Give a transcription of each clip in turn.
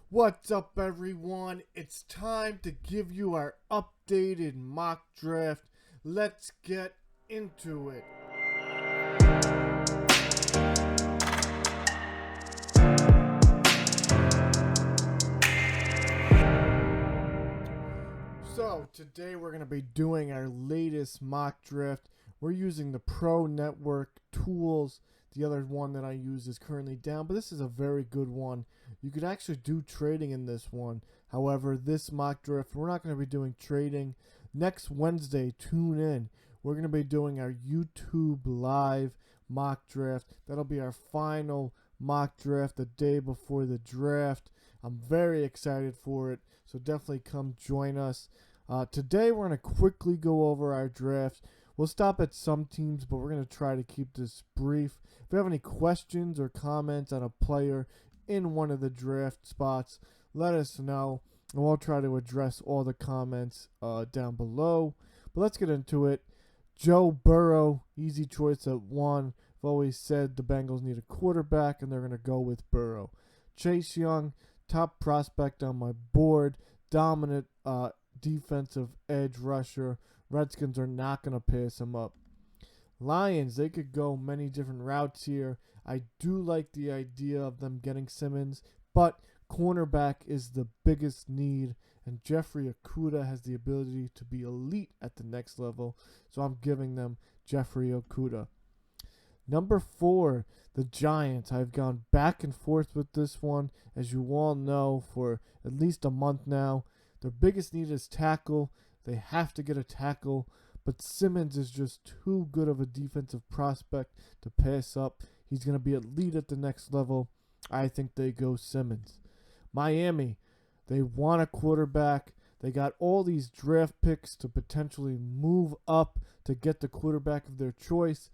What's up, everyone? It's time to give you our updated mock draft. Let's get into it. So, today we're going to be doing our latest mock draft. We're using the Pro Network tools. The other one that I use is currently down, but this is a very good one. You could actually do trading in this one. However, this mock draft, we're not going to be doing trading. Next Wednesday, tune in. We're going to be doing our YouTube live mock draft. That'll be our final mock draft the day before the draft. I'm very excited for it, so definitely come join us. Today, we're going to quickly go over our draft. We'll stop at some teams, but we're going to try to keep this brief. If you have any questions or comments on a player in one of the draft spots, let us know, and we'll try to address all the comments down below. But let's get into it. Joe Burrow, easy choice at 1. I've always said the Bengals need a quarterback, and they're going to go with Burrow. Chase Young, top prospect on my board, dominant defensive edge rusher. Redskins are not going to pass him up. Lions, they could go many different routes here. I do like the idea of them getting Simmons, but cornerback is the biggest need, and Jeffrey Okudah has the ability to be elite at the next level, so I'm giving them Jeffrey Okudah. Number 4, the Giants. I've gone back and forth with this one, as you all know, for at least a month now. Their biggest need is tackle. They have to get a tackle, but Simmons is just too good of a defensive prospect to pass up. He's going to be elite at the next level. I think they go Simmons. Miami, they want a quarterback. They got all these draft picks to potentially move up to get the quarterback of their choice.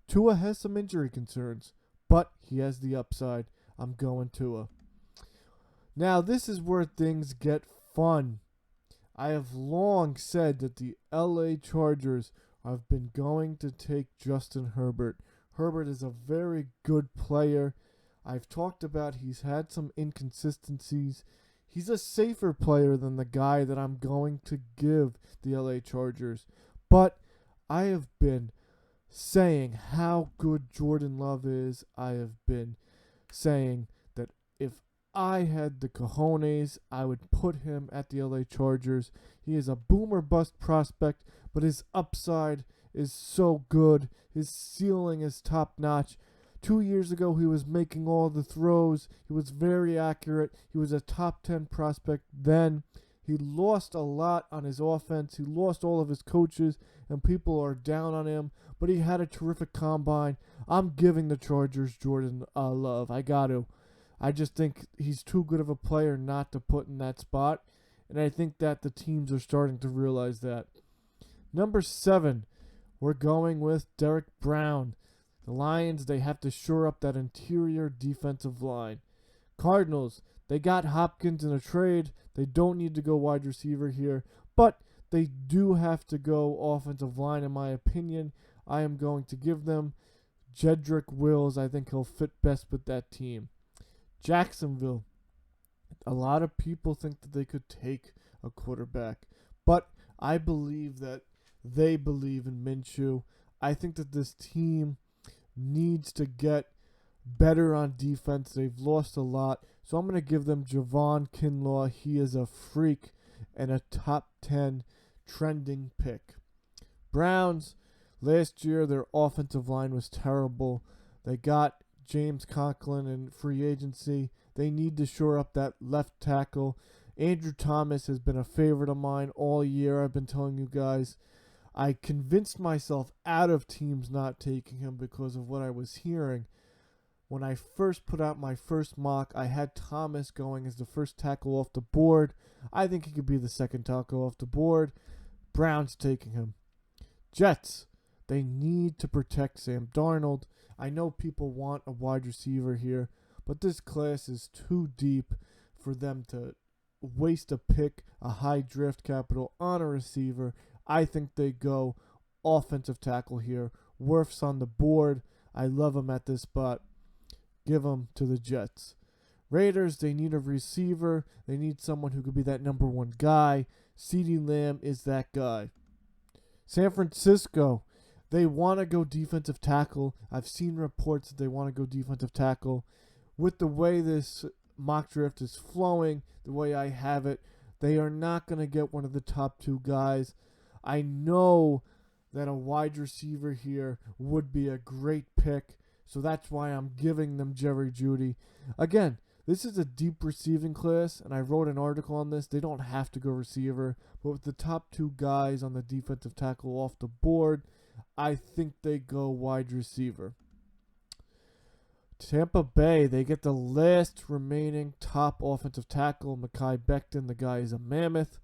Tua has some injury concerns, but he has the upside. I'm going Tua. Now, this is where things get fun. I have long said that the LA Chargers have been going to take Justin Herbert. Herbert is a very good player. I've talked about he's had some inconsistencies. He's a safer player than the guy that I'm going to give the LA Chargers. But I have been saying how good Jordan Love is. I have been saying that if I had the cojones, I would put him at the LA Chargers. He is a boomer bust prospect, but his upside is so good. His ceiling is top notch. 2 years ago, he was making all the throws. He was very accurate. He was a top 10 prospect then. He lost a lot on his offense. He lost all of his coaches, and people are down on him. But he had a terrific combine. I'm giving the Chargers Jordan Love. I got to. I just think he's too good of a player not to put in that spot, and I think that the teams are starting to realize that. Number 7, we're going with Derek Brown. The Lions, they have to shore up that interior defensive line. Cardinals, they got Hopkins in a trade. They don't need to go wide receiver here, but they do have to go offensive line, in my opinion. I am going to give them Jedrick Wills. I think he'll fit best with that team. Jacksonville, a lot of people think that they could take a quarterback, but I believe that they believe in Minshew. I think that this team needs to get better on defense. They've lost a lot, so I'm going to give them Javon Kinlaw. He is a freak and a top 10 trending pick. Browns, last year their offensive line was terrible. They got James Conklin in free agency. They need to shore up that left tackle. Andrew Thomas has been a favorite of mine all year. I've been telling you guys. I convinced myself out of teams not taking him because of what I was hearing. When I first put out my first mock, I had Thomas going as the first tackle off the board. I think he could be the second tackle off the board. Browns taking him. Jets, they need to protect Sam Darnold. I know people want a wide receiver here, but this class is too deep for them to waste a pick, a high draft capital on a receiver. I think they go offensive tackle here. Wirf's on the board. I love him at this spot. Give him to the Jets. Raiders, they need a receiver. They need someone who could be that number one guy. CeeDee Lamb is that guy. San Francisco, they want to go defensive tackle. I've seen reports that they want to go defensive tackle. With the way this mock draft is flowing, the way I have it, they are not going to get one of the top two guys. I know that a wide receiver here would be a great pick, so that's why I'm giving them Jerry Jeudy. Again, this is a deep receiving class, and I wrote an article on this. They don't have to go receiver, but with the top two guys on the defensive tackle off the board, I think they go wide receiver. Tampa Bay, they get the last remaining top offensive tackle, Mekhi Becton. The guy is a mammoth.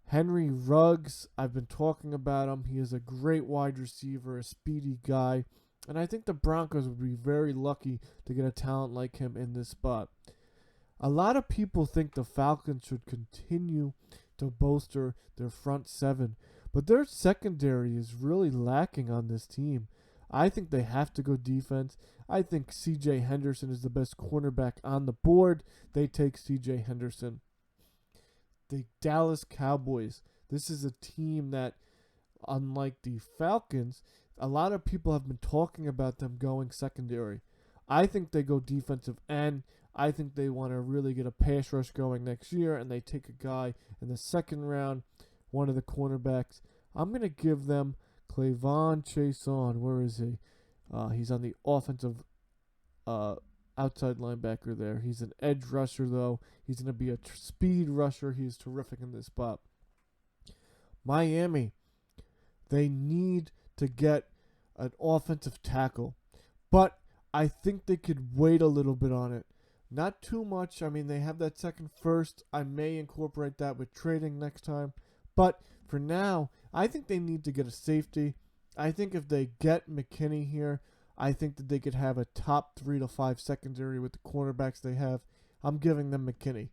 Henry Ruggs, I've been talking about him. He is a great wide receiver, a speedy guy. And I think the Broncos would be very lucky to get a talent like him in this spot. A lot of people think the Falcons should continue to bolster their front seven, but their secondary is really lacking on this team. I think they have to go defense. I think C.J. Henderson is the best cornerback on the board. They take C.J. Henderson. The Dallas Cowboys. This is a team that, unlike the Falcons, a lot of people have been talking about them going secondary. I think they go defensive end. I think they want to really get a pass rush going next year, and they take a guy in the second round, one of the cornerbacks. I'm going to give them Clavon Chason. Where is he? He's on the offensive outside linebacker there. He's an edge rusher, though. He's going to be a speed rusher. He's terrific in this spot. Miami, they need to get an offensive tackle, but I think they could wait a little bit on it. Not too much. I mean, they have that second first. I may incorporate that with trading next time, but for now, I think they need to get a safety. I think if they get McKinney here, I think that they could have a top 3 to 5 secondary with the cornerbacks they have. I'm giving them McKinney.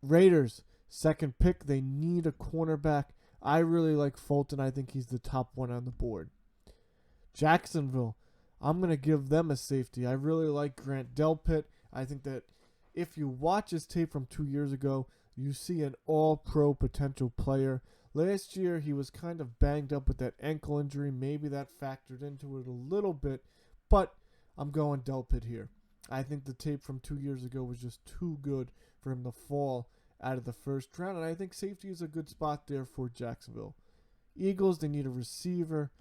Raiders, second pick. They need a cornerback. I really like Fulton. I think he's the top one on the board. Jacksonville, I'm going to give them a safety. I really like Grant Delpit. I think that if you watch his tape from 2 years ago, you see an all-pro potential player. Last year, he was kind of banged up with that ankle injury. Maybe that factored into it a little bit, but I'm going Delpit here. I think the tape from 2 years ago was just too good for him to fall out of the first round, and I think safety is a good spot there for Jacksonville. Eagles, they need a receiver.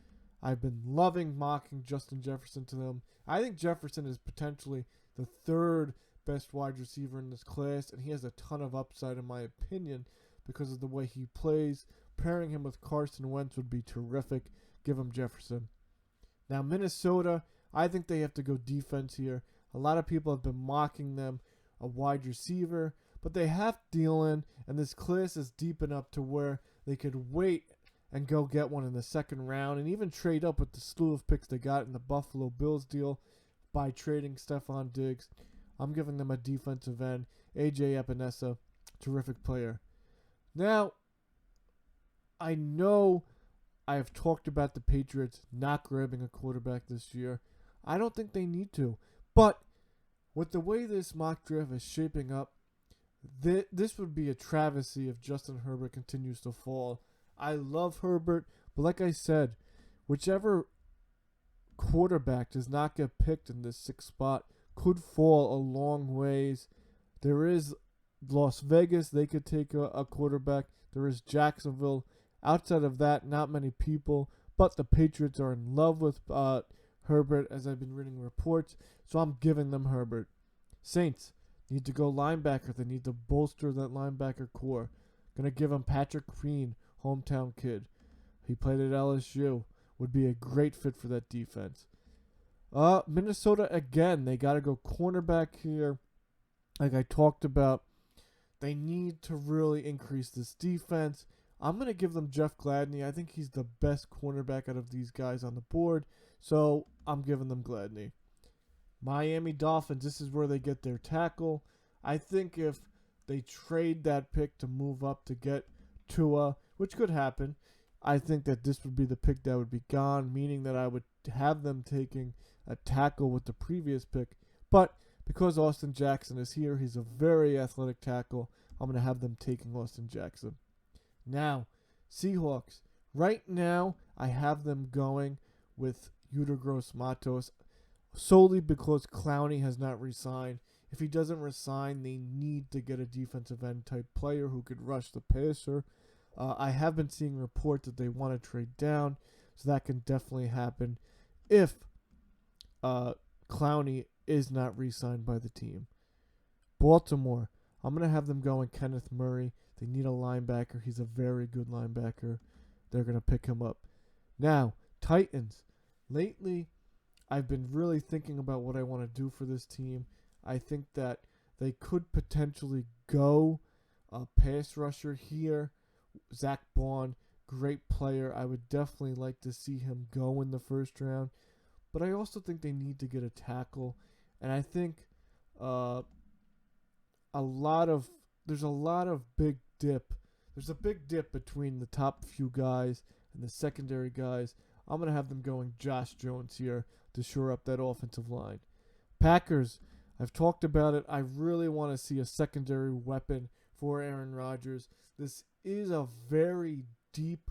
I've been loving mocking Justin Jefferson to them. I think Jefferson is potentially the third best wide receiver in this class, and he has a ton of upside in my opinion because of the way he plays. Pairing him with Carson Wentz would be terrific. Give him Jefferson. Now Minnesota, I think they have to go defense here. A lot of people have been mocking them, a wide receiver, but they have Thielen, and this class is deep enough to where they could wait and go get one in the second round and even trade up with the slew of picks they got in the Buffalo Bills deal by trading Stephon Diggs. I'm giving them a defensive end. A.J. Epinesa, terrific player. Now, I know I have talked about the Patriots not grabbing a quarterback this year. I don't think they need to. But with the way this mock draft is shaping up, this would be a travesty if Justin Herbert continues to fall. I love Herbert, but like I said, whichever quarterback does not get picked in this sixth spot could fall a long ways. There is Las Vegas. They could take a quarterback. There is Jacksonville. Outside of that, not many people. But the Patriots are in love with Herbert, as I've been reading reports. So I'm giving them Herbert. Saints need to go linebacker. They need to bolster that linebacker core. Gonna give them Patrick Queen, hometown kid. He played at LSU. Would be a great fit for that defense. Minnesota, again, they got to go cornerback here. Like I talked about, they need to really increase this defense. I'm going to give them Jeff Gladney. I think he's the best cornerback out of these guys on the board. So I'm giving them Gladney. Miami Dolphins, this is where they get their tackle. I think if they trade that pick to move up to get Tua, which could happen, I think that this would be the pick that would be gone, meaning that I would have them taking a tackle with the previous pick. But because Austin Jackson is here, he's a very athletic tackle. I'm going to have them taking Austin Jackson. Now, Seahawks. Right now, I have them going with Yuta Gross-Matos solely because Clowney has not resigned. If he doesn't resign, they need to get a defensive end type player who could rush the passer. I have been seeing reports that they want to trade down, so that can definitely happen if Clowney is not re-signed by the team. Baltimore, I'm going to have them going Kenneth Murray. They need a linebacker. He's a very good linebacker. They're going to pick him up. Now, Titans. Lately, I've been really thinking about what I want to do for this team. I think that they could potentially go a pass rusher here. Zach Bond, great player. I would definitely like to see him go in the first round. But I also think they need to get a tackle. And I think there's a lot of big dip. There's a big dip between the top few guys and the secondary guys. I'm going to have them going Josh Jones here to shore up that offensive line. Packers, I've talked about it. I really want to see a secondary weapon for Aaron Rodgers. This is a very deep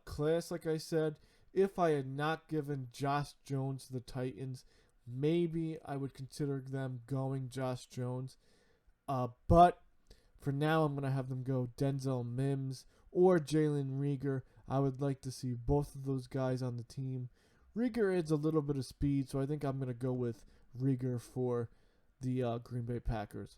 class, like I said. If I had not given Josh Jones to the Titans, maybe I would consider them going Josh Jones. But for now, I'm going to have them go Denzel Mims or Jalen Reagor. I would like to see both of those guys on the team. Reagor adds a little bit of speed, so I think I'm going to go with Reagor for the Green Bay Packers.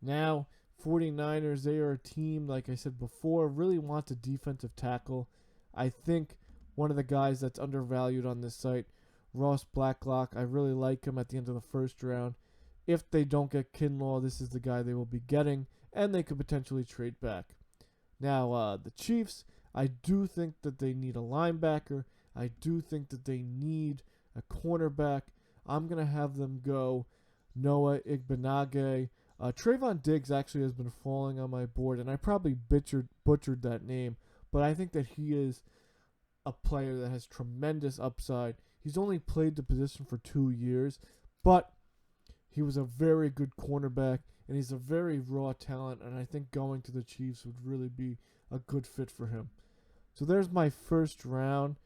Now, 49ers, they are a team, like I said before, really wants a defensive tackle. I think one of the guys that's undervalued on this site, Ross Blacklock, I really like him at the end of the first round. If they don't get Kinlaw, this is the guy they will be getting, and they could potentially trade back. Now, the Chiefs, I do think that they need a linebacker. I do think that they need a cornerback. I'm going to have them go Noah Igbenogany. Trayvon Diggs actually has been falling on my board, and I probably butchered that name, but I think that he is a player that has tremendous upside. He's only played the position for 2 years, but he was a very good cornerback, and he's a very raw talent, and I think going to the Chiefs would really be a good fit for him. So there's my first round.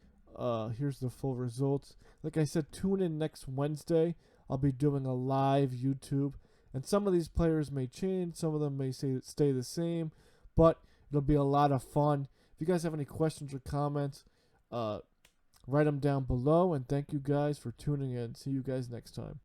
Here's the full results. Like I said, tune in next Wednesday. I'll be doing a live YouTube, and some of these players may change. Some of them may stay the same, but it'll be a lot of fun. If you guys have any questions or comments, write them down below, and thank you guys for tuning in. See you guys next time.